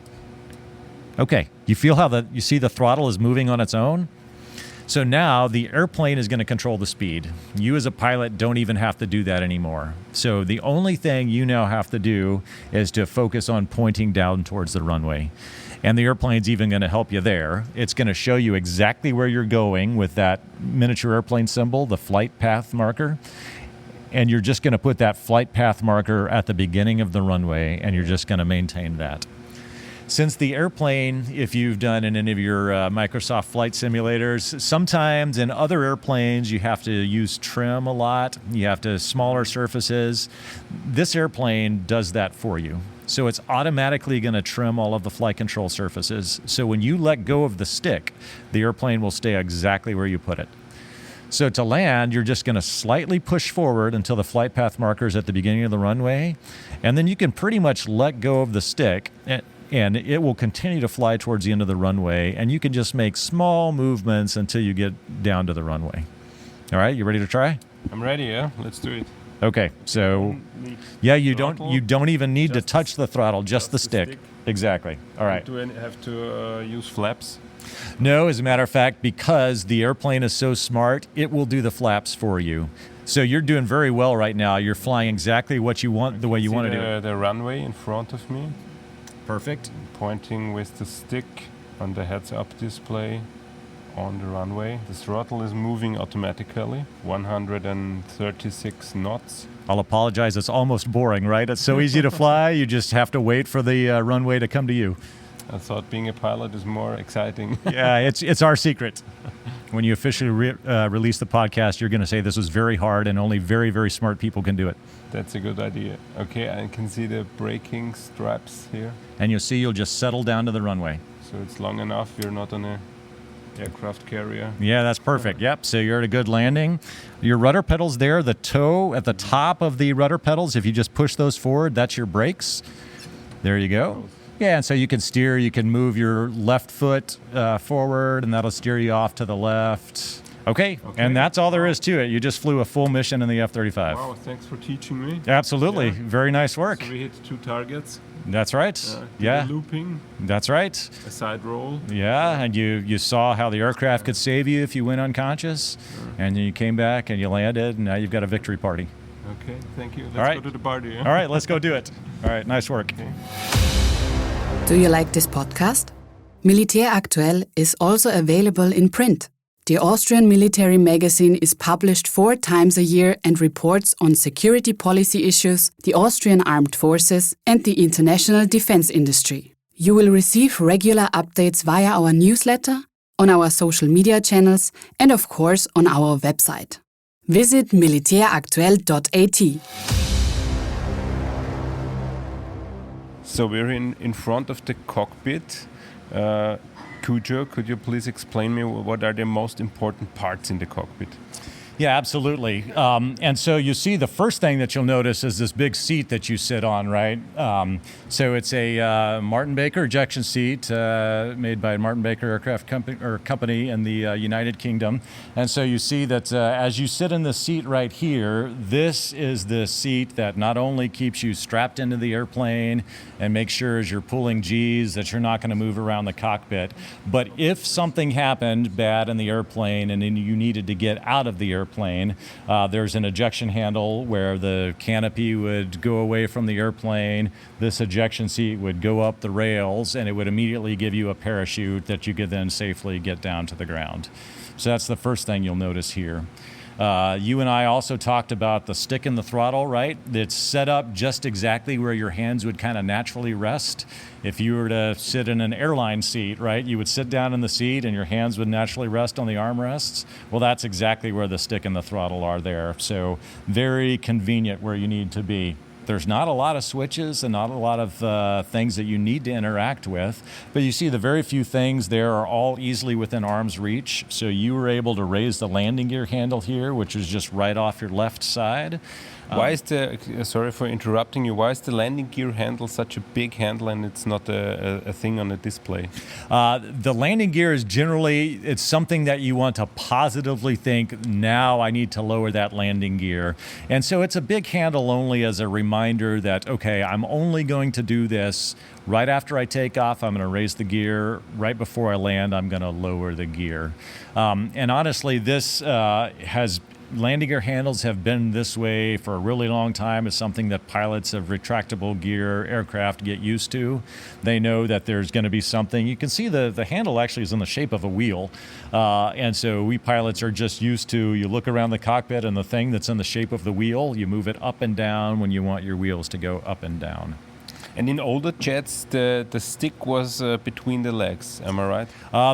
Okay, you feel how you see the throttle is moving on its own? So now the airplane is going to control the speed. You as a pilot don't even have to do that anymore. So the only thing you now have to do is to focus on pointing down towards the runway. And the airplane's even going to help you there. It's going to show you exactly where you're going with that miniature airplane symbol, the flight path marker. And you're just going to put that flight path marker at the beginning of the runway, and you're just going to maintain that. Since the airplane, if you've done in any of your Microsoft flight simulators, sometimes in other airplanes you have to use trim a lot. You have to smaller surfaces. This airplane does that for you. So it's automatically going to trim all of the flight control surfaces. So when you let go of the stick, the airplane will stay exactly where you put it. So to land, you're just going to slightly push forward until the flight path marker is at the beginning of the runway. And then you can pretty much let go of the stick, and it will continue to fly towards the end of the runway. And you can just make small movements until you get down to the runway. All right, you ready to try? I'm ready, yeah? Let's do it. Okay, so yeah, you don't even need to touch the throttle, just the stick. Exactly. All right. Do I have to use flaps? No, as a matter of fact, because the airplane is so smart, it will do the flaps for you. So you're doing very well right now. You're flying exactly what you want, the way you want to do it. The runway in front of me. Perfect. Pointing with the stick on the heads-up display on the runway. The throttle is moving automatically, 136 knots. I'll apologize. It's almost boring, right? It's so easy to fly. You just have to wait for the runway to come to you. I thought being a pilot is more exciting. Yeah, it's our secret. When you officially release the podcast, you're going to say this was very hard and only very, very smart people can do it. That's a good idea. Okay, I can see the braking straps here. And you'll just settle down to the runway. So it's long enough. You're not on a aircraft carrier. Yeah, that's perfect. Yep, so you're at a good landing. Your rudder pedals there, the toe at the top of the rudder pedals, if you just push those forward, that's your brakes. There you go. Yeah, and so you can steer, you can move your left foot forward, and that'll steer you off to the left. Okay, and that's all there is to it. You just flew a full mission in the F-35. Wow, thanks for teaching me. Absolutely, very nice work. So we hit 2 targets. That's right. Yeah. Looping. That's right. A side roll. Yeah, and you saw how the aircraft could save you if you went unconscious, and you came back and you landed, and now you've got a victory party. Okay, thank you. Let's go to the party. All right, let's go do it. All right, nice work. Okay. Do you like this podcast? Militär Aktuell is also available in print. The Austrian military magazine is published 4 times a year and reports on security policy issues, the Austrian armed forces, and the international defense industry. You will receive regular updates via our newsletter, on our social media channels, and of course on our website. Visit militäraktuell.at. So we're in front of the cockpit. Cujo, could you please explain me what are the most important parts in the cockpit? Yeah, absolutely. And so you see the first thing that you'll notice is this big seat that you sit on, right? So it's a Martin Baker ejection seat made by Martin Baker Aircraft Company in the United Kingdom. And so you see that as you sit in the seat right here, this is the seat that not only keeps you strapped into the airplane and makes sure as you're pulling G's that you're not going to move around the cockpit, but if something happened bad in the airplane and then you needed to get out of the airplane, there's an ejection handle where the canopy would go away from the airplane. This ejection seat would go up the rails and it would immediately give you a parachute that you could then safely get down to the ground. So that's the first thing you'll notice here. You and I also talked about the stick and the throttle, right? It's set up just exactly where your hands would kind of naturally rest. If you were to sit in an airline seat, right, you would sit down in the seat and your hands would naturally rest on the armrests. Well, that's exactly where the stick and the throttle are there. So very convenient where you need to be. There's not a lot of switches and not a lot of things that you need to interact with, but you see the very few things there are all easily within arm's reach. So you were able to raise the landing gear handle here, which is just right off your left side. Why is sorry for interrupting you, why is the landing gear handle such a big handle and it's not a thing on a display? The landing gear is generally, it's something that you want to positively think, now I need to lower that landing gear. And so it's a big handle only as a reminder that, okay, I'm only going to do this right after I take off. I'm going to raise the gear. Right before I land, I'm going to lower the gear. And honestly, this landing gear handles have been this way for a really long time. It's something that pilots of retractable gear aircraft get used to. They know that there's going to be something. You can see the handle actually is in the shape of a wheel. And so we pilots are just used to, you look around the cockpit and the thing that's in the shape of the wheel, you move it up and down when you want your wheels to go up and down. And in older jets, the stick was between the legs, am I right?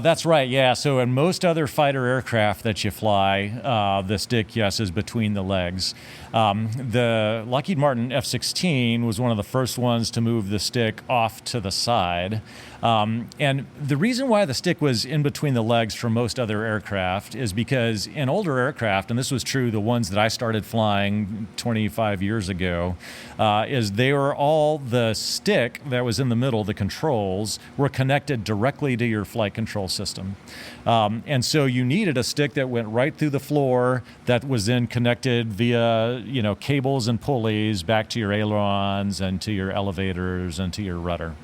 That's right, yeah. So in most other fighter aircraft that you fly, the stick, yes, is between the legs. The Lockheed Martin F-16 was one of the first ones to move the stick off to the side. And the reason why the stick was in between the legs for most other aircraft is because in older aircraft, and this was true the ones that I started flying 25 years ago, is they were all the stick that was in the middle, the controls, were connected directly to your flight control system. And so you needed a stick that went right through the floor that was then connected via, cables and pulleys back to your ailerons and to your elevators and to your rudder.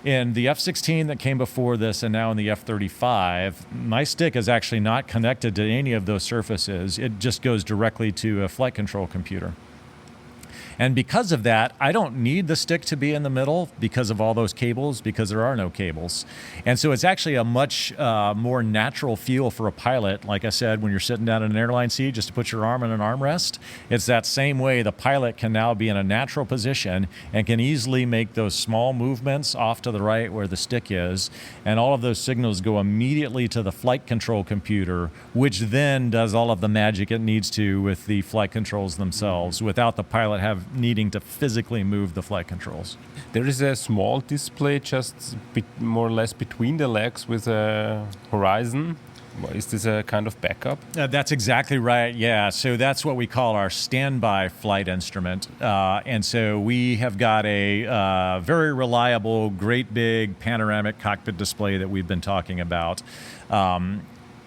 In the F-16 that came before this and now in the F-35, my stick is actually not connected to any of those surfaces. It just goes directly to a flight control computer. And because of that, I don't need the stick to be in the middle because of all those cables, because there are no cables. And so it's actually a much more natural feel for a pilot. Like I said, when you're sitting down in an airline seat just to put your arm in an armrest, it's that same way the pilot can now be in a natural position and can easily make those small movements off to the right where the stick is. And all of those signals go immediately to the flight control computer, which then does all of the magic it needs to with the flight controls themselves without the pilot needing to physically move the flight controls. There is a small display just more or less between the legs with a horizon. Is this a kind of backup? That's exactly right, yeah. So that's what we call our standby flight instrument. And so we have got a very reliable, great big panoramic cockpit display that we've been talking about.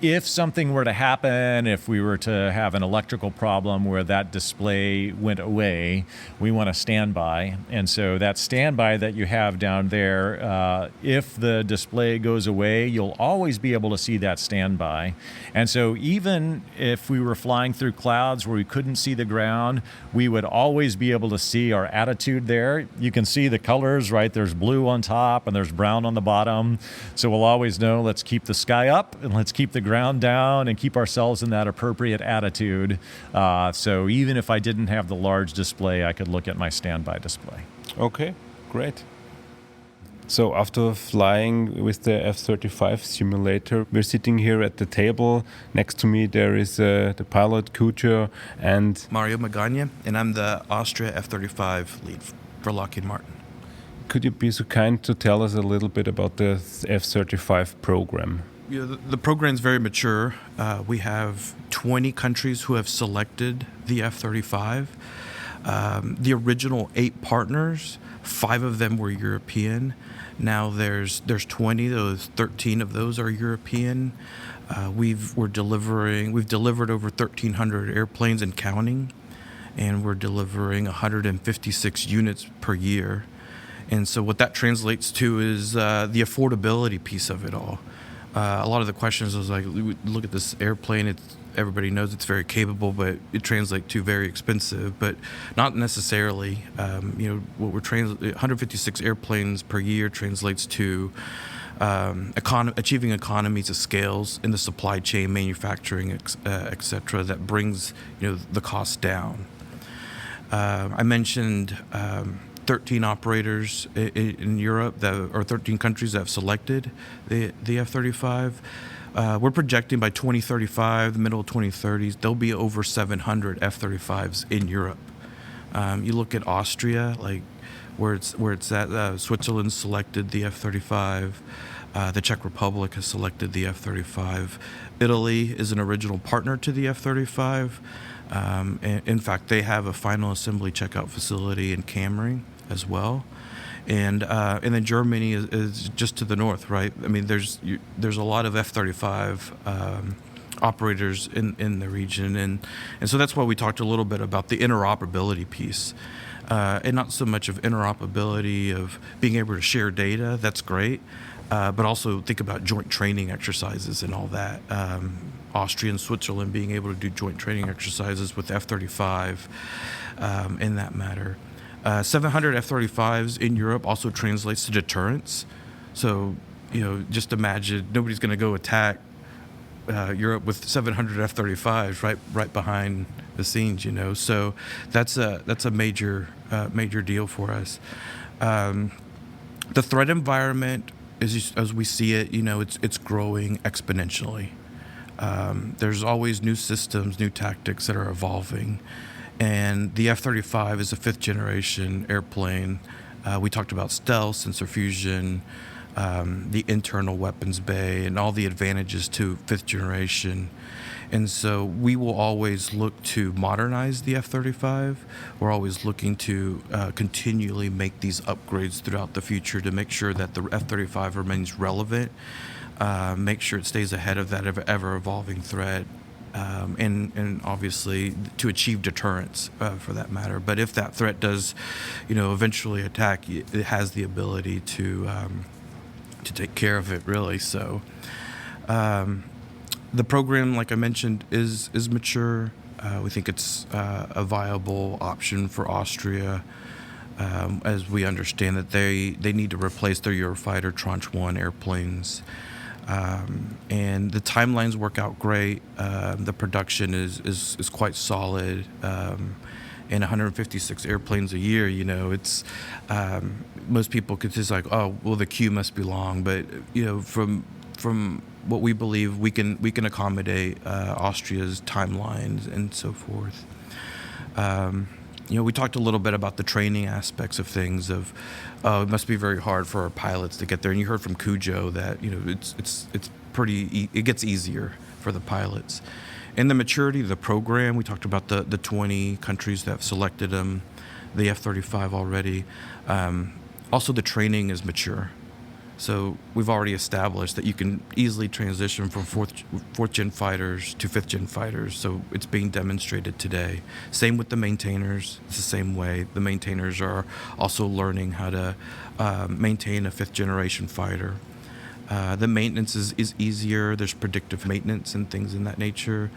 if something were to happen, if we were to have an electrical problem where that display went away, we want a standby. And so that standby that you have down there, if the display goes away, you'll always be able to see that standby. And so even if we were flying through clouds where we couldn't see the ground, we would always be able to see our attitude there. You can see the colors, right? There's blue on top and there's brown on the bottom. So we'll always know, let's keep the sky up and let's keep the ground down and keep ourselves in that appropriate attitude. So even if I didn't have the large display, I could look at my standby display. Okay, great. So after flying with the F-35 simulator, we're sitting here at the table. Next to me there is the pilot Cujo and Mario Magana, and I'm the Austria F-35 lead for Lockheed Martin. Could you be so kind to tell us a little bit about the F-35 program? The program is very mature. We have 20 countries who have selected the F-35. The original 8 partners, 5 of them were European. Now there's 20. Those 13 of those are European. We've delivered over 1,300 airplanes and counting, and we're delivering 156 units per year. And so what that translates to is the affordability piece of it all. A lot of the questions was like, look at this airplane. Everybody knows it's very capable, but it translates to very expensive. But not necessarily. What we're 156 airplanes per year translates to achieving economies of scales in the supply chain, manufacturing, etc. That brings the cost down. I mentioned 13 operators in Europe or 13 countries that have selected the F-35. We're projecting by 2035, the middle of 2030s, there'll be over 700 F-35s in Europe. You look at Austria, like where it's at. Switzerland selected the F-35. The Czech Republic has selected the F-35. Italy is an original partner to the F-35. In fact, they have a final assembly checkout facility in Camry as well, and then Germany is just to the north, right? I mean, there's a lot of F-35 operators in the region, and so that's why we talked a little bit about the interoperability piece, and not so much of interoperability of being able to share data. That's great, but also think about joint training exercises and all that. Austria and Switzerland being able to do joint training exercises with F-35 in that matter. 700 F-35s in Europe also translates to deterrence. So, just imagine nobody's going to go attack Europe with 700 F-35s right behind the scenes. So that's a major deal for us. The threat environment, as we see it, it's growing exponentially. There's always new systems, new tactics that are evolving. And the F-35 is a 5th generation airplane. We talked about stealth, sensor fusion, the internal weapons bay, and all the advantages to 5th generation. And so we will always look to modernize the F-35. We're always looking to continually make these upgrades throughout the future to make sure that the F-35 remains relevant, make sure it stays ahead of that ever-evolving threat, and obviously to achieve deterrence for that matter. But if that threat does, eventually attack, it has the ability to take care of it, really. So the program, like I mentioned, is mature. We think it's a viable option for Austria, as we understand that they need to replace their Eurofighter Tranche 1 airplanes. And the timelines work out great. The production is quite solid. And 156 airplanes a year, it's most people could just like, oh, well, the queue must be long. But from what we believe, we can accommodate Austria's timelines and so forth. We talked a little bit about the training aspects of things. It must be very hard for our pilots to get there. And you heard from Cujo that it's pretty. It gets easier for the pilots. And the maturity of the program. We talked about the 20 countries that have selected them, the F-35 already. Also, the training is mature. So we've already established that you can easily transition from fourth gen fighters to fifth gen fighters. So it's being demonstrated today. Same with the maintainers. It's the same way. The maintainers are also learning how to maintain a fifth generation fighter. The maintenance is easier. There's predictive maintenance and things in that nature.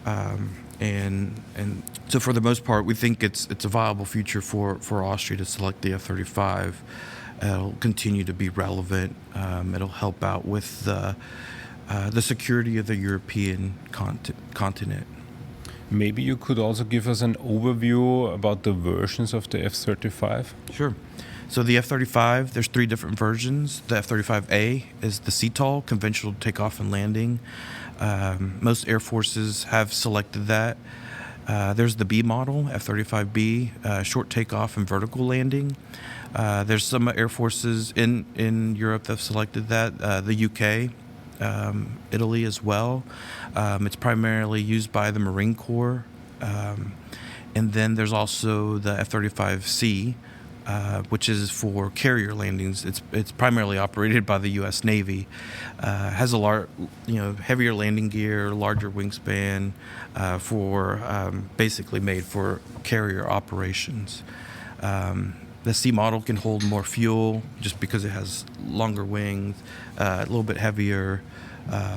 And so for the most part, we think it's a viable future for Austria to select the F-35. It'll continue to be relevant. It'll help out with the security of the European continent. Maybe you could also give us an overview about the versions of the F-35? Sure. So the F-35, there's 3 different versions. The F-35A is the CTOL, conventional takeoff and landing. Most air forces have selected that. There's the B model, F-35B, short takeoff and vertical landing. There's some air forces in Europe that have selected that. The UK, Italy as well. It's primarily used by the Marine Corps. And then there's also the F-35C, which is for carrier landings. It's primarily operated by the U.S. Navy. Has a heavier landing gear, larger wingspan, basically made for carrier operations. The C model can hold more fuel just because it has longer wings, a little bit heavier.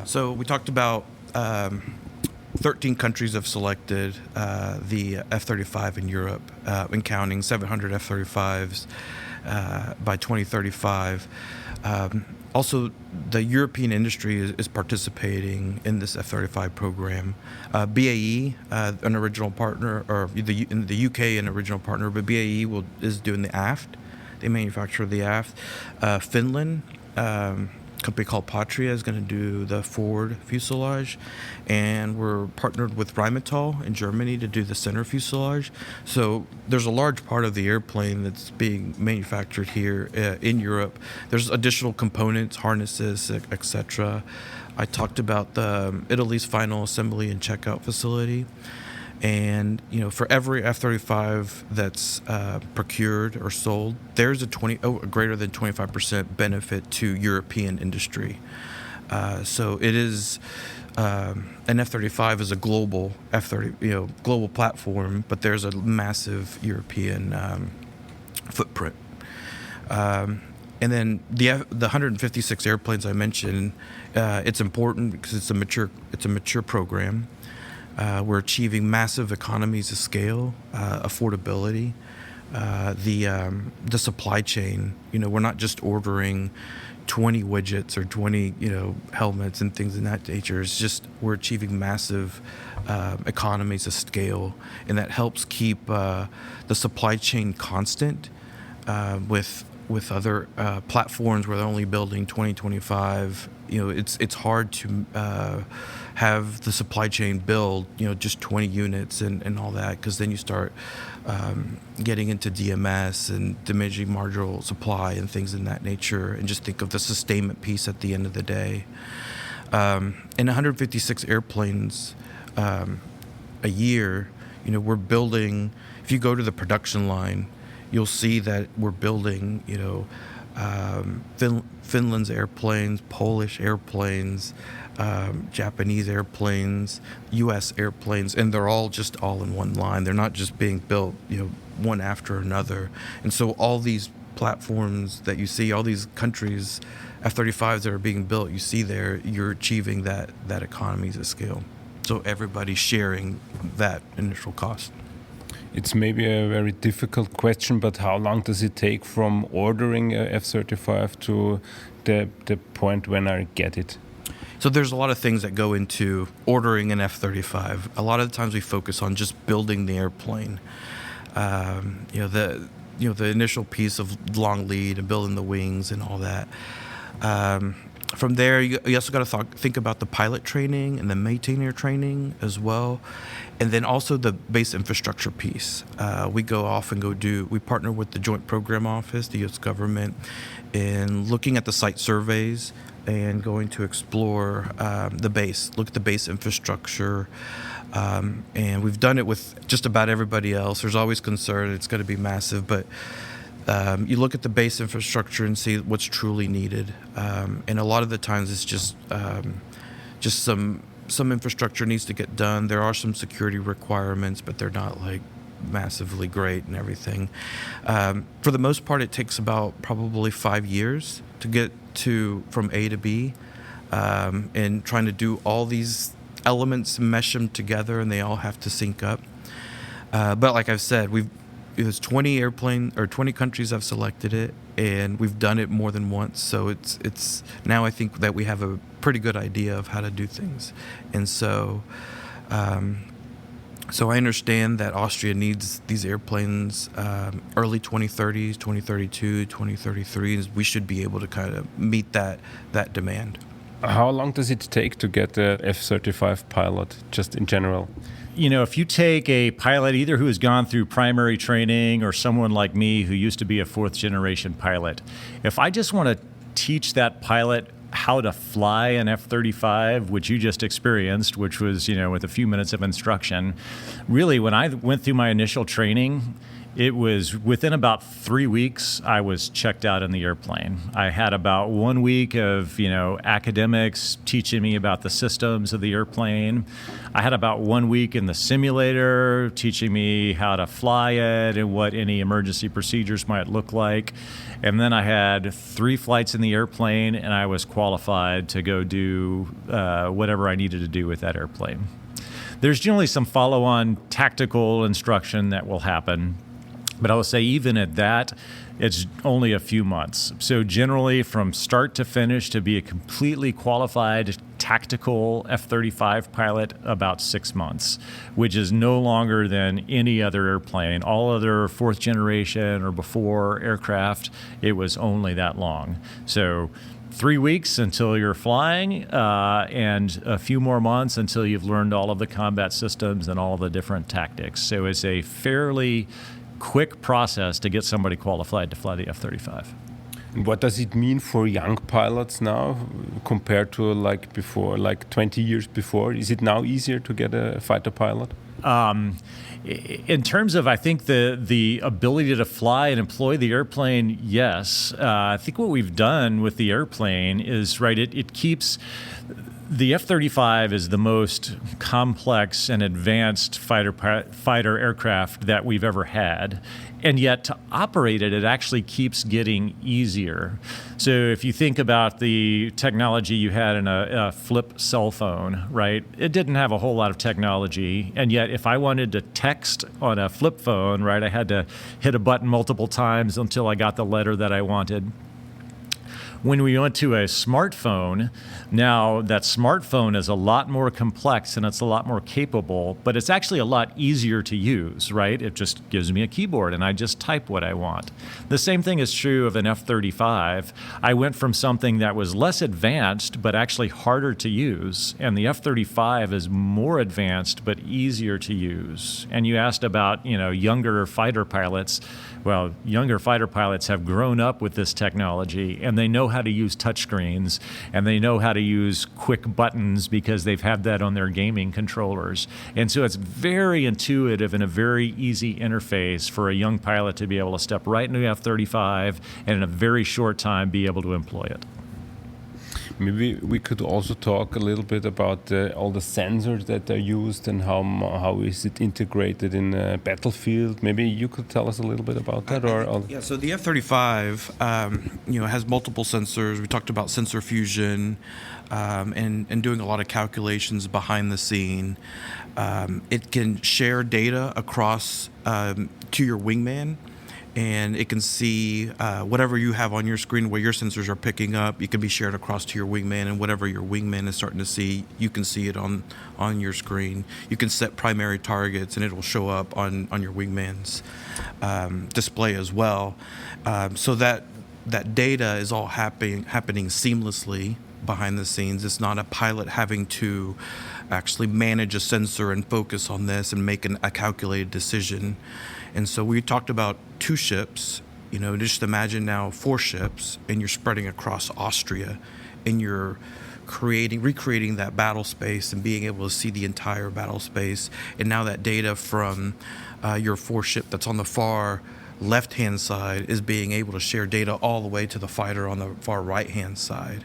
So we talked about 13 countries have selected the F-35 in Europe, and counting 700 F-35s by 2035. Also, the European industry is participating in this F-35 program. BAE, an original partner, or in the UK, an original partner, but BAE is doing the aft. They manufacture the aft. Finland, a company called Patria, is going to do the forward fuselage, and we're partnered with Rheinmetall in Germany to do the center fuselage. So there's a large part of the airplane that's being manufactured here in Europe. There's additional components, harnesses, etc. I talked about Italy's final assembly and checkout facility. And for every F-35 that's procured or sold, there's a greater than 25% benefit to European industry. So it is an F-35 is a global global platform, but there's a massive European footprint. And then the 156 airplanes I mentioned, it's important because it's a mature program. We're achieving massive economies of scale, affordability, the supply chain. We're not just ordering 20 widgets or 20 helmets and things in that nature. It's just we're achieving massive economies of scale, and that helps keep the supply chain constant with other platforms where they're only building 2025. It's hard to have the supply chain build just 20 units and all that, because then you start getting into DMS and diminishing marginal supply and things in that nature, and just think of the sustainment piece at the end of the day. In 156 airplanes a year, we're building. If you go to the production line, you'll see that we're building Finland's airplanes, Polish airplanes, Japanese airplanes, U.S. airplanes, and they're all in one line. They're not just being built, one after another. And so all these platforms that you see, all these countries, F-35s that are being built, you see there, you're achieving that economies of scale. So everybody's sharing that initial cost. It's maybe a very difficult question, but how long does it take from ordering a F-35 to the point when I get it? So there's a lot of things that go into ordering an F-35. A lot of the times we focus on just building the airplane. The initial piece of long lead and building the wings and all that. From there, you also got to think about the pilot training and the maintainer training as well. And then also the base infrastructure piece. We go off and we partner with the Joint Program Office, the U.S. government, in looking at the site surveys and going to explore the base, look at the base infrastructure. And we've done it with just about everybody else. There's always concern it's going to be massive, but You look at the base infrastructure and see what's truly needed, and a lot of the times it's just some infrastructure needs to get done. There are some security requirements, but they're not like massively great and everything. For the most part, it takes about probably 5 years to get from A to B, and trying to do all these elements, mesh them together, and they all have to sync up. But like I've said, it was 20 countries have selected it, and we've done it more than once. So it's now I think that we have a pretty good idea of how to do things, and so I understand that Austria needs these airplanes early 2030s, 2032, 2033. We should be able to kind of meet that demand. How long does it take to get a F-35 pilot, just in general? You know, if you take a pilot either who has gone through primary training or someone like me who used to be a fourth generation pilot, if I just want to teach that pilot how to fly an F-35, which you just experienced, which was, with a few minutes of instruction, really when I went through my initial training, it was within about 3 weeks, I was checked out in the airplane. I had about 1 week of, academics teaching me about the systems of the airplane. I had about 1 week in the simulator teaching me how to fly it and what any emergency procedures might look like. And then I had 3 flights in the airplane, and I was qualified to go do whatever I needed to do with that airplane. There's generally some follow-on tactical instruction that will happen. But I will say even at that, it's only a few months. So generally from start to finish to be a completely qualified tactical F-35 pilot, about 6 months, which is no longer than any other airplane. All other fourth generation or before aircraft, it was only that long. So 3 weeks until you're flying, and a few more months until you've learned all of the combat systems and all the different tactics. So it's a fairly quick process to get somebody qualified to fly the F-35. What does it mean for young pilots now compared to like before, like 20 years before? Is it now easier to get a fighter pilot? In terms of, I think, the ability to fly and employ the airplane, yes. I think what we've done with the airplane is, it keeps... The F-35 is the most complex and advanced fighter aircraft that we've ever had. And yet to operate it actually keeps getting easier. So if you think about the technology you had in a flip cell phone, right? It didn't have a whole lot of technology. And yet if I wanted to text on a flip phone, right, I had to hit a button multiple times until I got the letter that I wanted. When we went to a smartphone, now that smartphone is a lot more complex and it's a lot more capable, but it's actually a lot easier to use, right? It just gives me a keyboard and I just type what I want. The same thing is true of an F-35. I went from something that was less advanced but actually harder to use, and the F-35 is more advanced but easier to use. And you asked about, younger fighter pilots. Well, younger fighter pilots have grown up with this technology, and they know how to use touchscreens, and they know how to use quick buttons because they've had that on their gaming controllers. And so it's very intuitive and a very easy interface for a young pilot to be able to step right into the F-35 and in a very short time be able to employ it. Maybe we could also talk a little bit about all the sensors that are used and how is it integrated in a battlefield. Maybe you could tell us a little bit about that. Yeah, so the F-35, has multiple sensors. We talked about sensor fusion and doing a lot of calculations behind the scene. It can share data across to your wingman. And it can see whatever you have on your screen, where your sensors are picking up. It can be shared across to your wingman, and whatever your wingman is starting to see, you can see it on your screen. You can set primary targets, and it will show up on your wingman's display as well. So that data is all happening seamlessly behind the scenes. It's not a pilot having to actually manage a sensor and focus on this and make a calculated decision. And so we talked about 2 ships, just imagine now 4 ships, and you're spreading across Austria, and you're recreating that battle space and being able to see the entire battle space. And now that data from your 4 ship that's on the far left-hand side is being able to share data all the way to the fighter on the far right-hand side.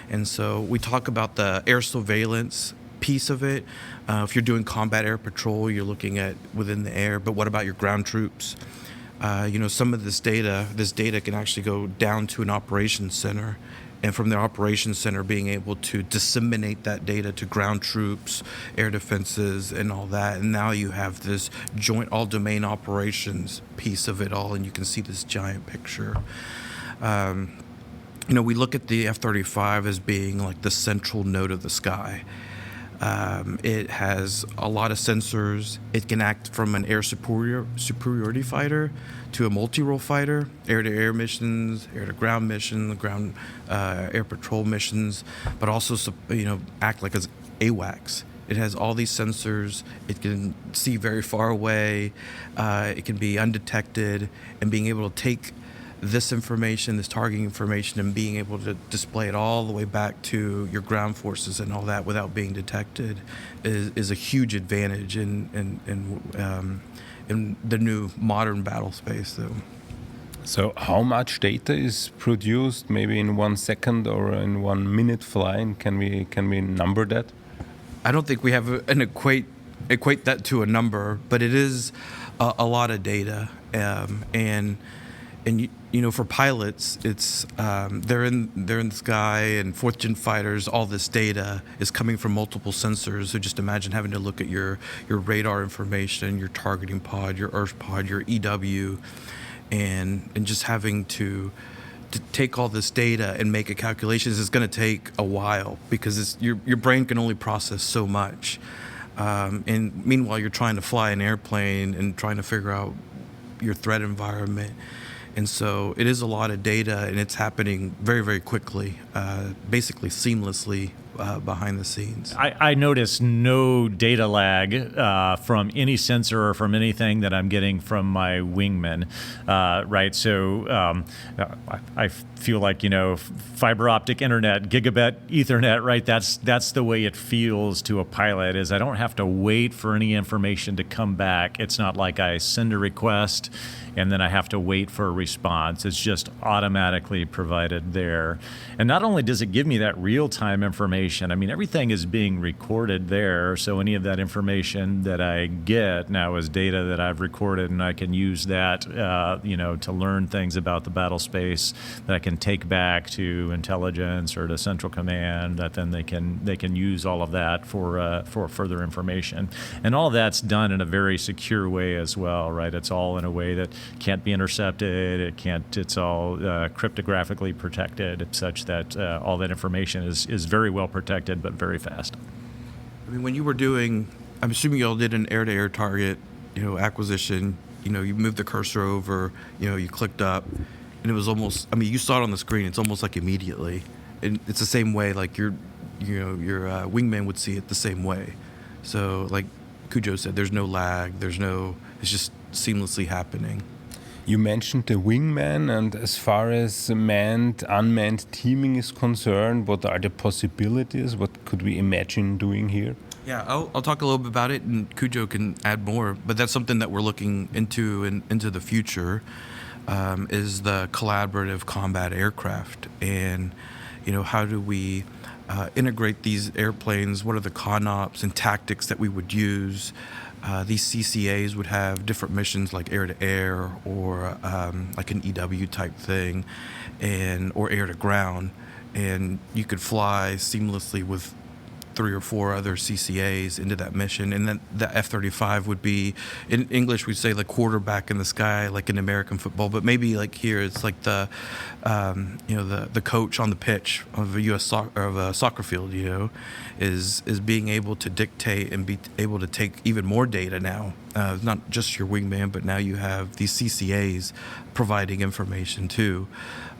And so we talk about the air surveillance piece of it. If you're doing combat air patrol, you're looking at within the air, but what about your ground troops? Some of this data can actually go down to an operations center, and from the operations center being able to disseminate that data to ground troops, air defenses, and all that. And now you have this joint all-domain operations piece of it all, and you can see this giant picture. We look at the F-35 as being like the central node of the sky. It has a lot of sensors. It can act from an air superiority fighter to a multi-role fighter, air-to-air missions, air-to-ground missions, ground air patrol missions, but also act like as AWACS. It has all these sensors. It can see very far away. It can be undetected, and being able to take this information, this targeting information, and being able to display it all the way back to your ground forces and all that without being detected is a huge advantage in the new modern battle space. So how much data is produced maybe in 1 second or in 1 minute flying? Can we number that? I don't think we have an equate that to a number, but it is a lot of data, and for pilots, it's they're in the sky, and fourth-gen fighters. All this data is coming from multiple sensors. So just imagine having to look at your radar information, your targeting pod, your earth pod, your EW, and just having to take all this data and make a calculations is going to take a while, because your brain can only process so much. And meanwhile, you're trying to fly an airplane and trying to figure out your threat environment. And so it is a lot of data, and it's happening very, very quickly, basically seamlessly behind the scenes. I notice no data lag from any sensor or from anything that I'm getting from my wingman, right? So I feel like, fiber optic internet, gigabit Ethernet, right? That's the way it feels to a pilot, is I don't have to wait for any information to come back. It's not like I send a request and then I have to wait for a response. It's just automatically provided there. And not only does it give me that real-time information, I mean, everything is being recorded there, so any of that information that I get now is data that I've recorded, and I can use that, to learn things about the battle space that I can take back to intelligence or to central command, that then they can use all of that for further information. And all of that's done in a very secure way as well, right? It's all in a way that can't be intercepted. It's all cryptographically protected, such that all that information is very well protected, but very fast. I mean, when you were doing, I'm assuming you all did an air-to-air target, acquisition. You moved the cursor over, you clicked up, and it was almost. I mean, you saw it on the screen. It's almost like immediately, and it's the same way. Like your wingman would see it the same way. So, like Cujo said, there's no lag. It's just seamlessly happening. You mentioned the wingman, and as far as manned-unmanned teaming is concerned, what are the possibilities? What could we imagine doing here? Yeah, I'll talk a little bit about it, and Cujo can add more. But that's something that we're looking into the future, is the collaborative combat aircraft, and how do we integrate these airplanes? What are the CONOPS and tactics that we would use? These CCAs would have different missions, like air-to-air or like an EW type thing, or air-to-ground, and you could fly seamlessly with 3 or 4 other CCAs into that mission. And then the F-35 would be, in English we'd say the quarterback in the sky, like in American football, but maybe like here it's like the coach on the pitch of a soccer field, is being able to dictate and be able to take even more data now. Not just your wingman, but now you have these CCAs providing information too,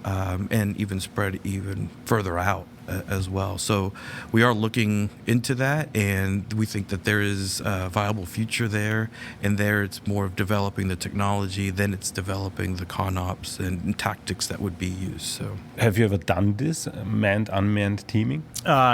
and even spread even further out. as well. So we are looking into that, and we think that there is a viable future there. And there it's more of developing the technology, then it's developing the ConOps and tactics that would be used. So Have you ever done this manned-unmanned teaming?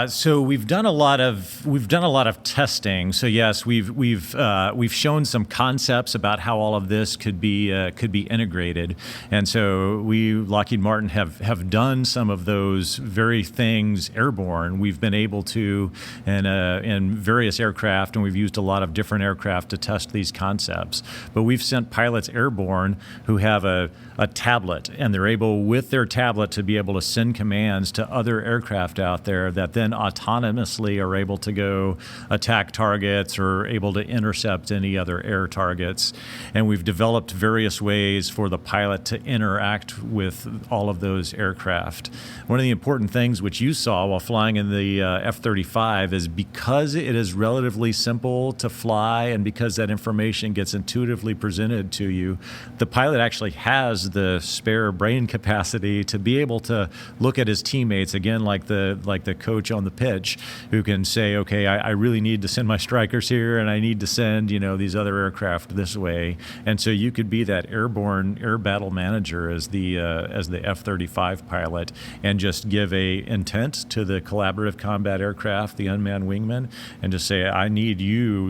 So we've done a lot of testing. So yes, we've shown some concepts about how all of this could be integrated, and so we, Lockheed Martin, have done some of those very things airborne. We've been able to in various aircraft, and we've used a lot of different aircraft to test these concepts. But we've sent pilots airborne who have a tablet, and they're able with their tablet to be able to send commands to other aircraft out there that then autonomously are able to go attack targets or able to intercept any other air targets. And we've developed various ways for the pilot to interact with all of those aircraft. One of the important things which you saw while flying in the F-35 is because it is relatively simple to fly and because that information gets intuitively presented to you, the pilot actually has the spare brain capacity to be able to look at his teammates, again, like the coach on the pitch, who can say, okay, I really need to send my strikers here, and I need to send these other aircraft this way. And so you could be that airborne air battle manager as the F-35 pilot, and just give a intent to the collaborative combat aircraft, the unmanned wingman, and just say, I need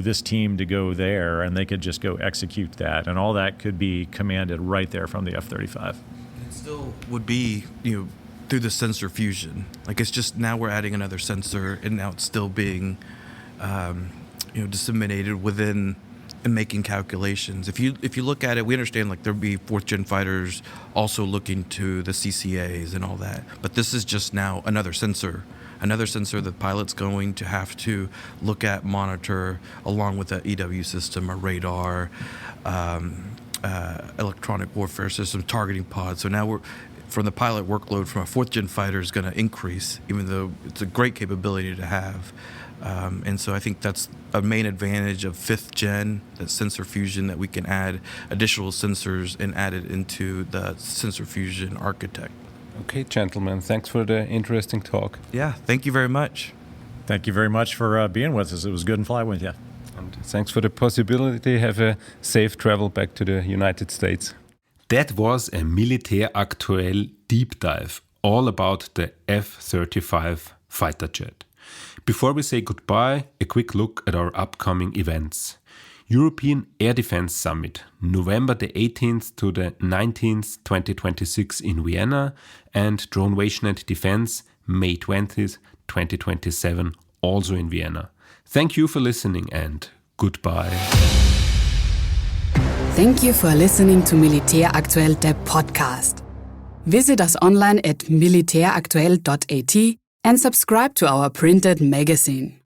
this team, to go there, and they could just go execute that, and all that could be commanded right there from the F-35. it still would be, through the sensor fusion. Like, it's just now we're adding another sensor, and now it's still being, disseminated within and making calculations. If you look at it, we understand like there'll be fourth gen fighters also looking to the CCAs and all that. But this is just now another sensor that the pilot's going to have to look at, monitor, along with the EW system, a radar, electronic warfare system, targeting pods. So now from the pilot workload from a fourth gen fighter is going to increase, even though it's a great capability to have. And so I think that's a main advantage of fifth gen, that sensor fusion, that we can add additional sensors and add it into the sensor fusion architect. Okay, gentlemen, thanks for the interesting talk. Yeah, thank you very much. Thank you very much for being with us. It was good and flying with you. And thanks for the possibility. Have a safe travel back to the United States. That was a Militär Aktuell deep dive, all about the F-35 fighter jet. Before we say goodbye, a quick look at our upcoming events. European Air Defense Summit, November the 18th to the 19th, 2026 in Vienna, and Dronevation and Defense, May 20th, 2027, also in Vienna. Thank you for listening, and goodbye. Thank you for listening to Militär Aktuell, der Podcast. Visit us online at militäraktuell.at and subscribe to our printed magazine.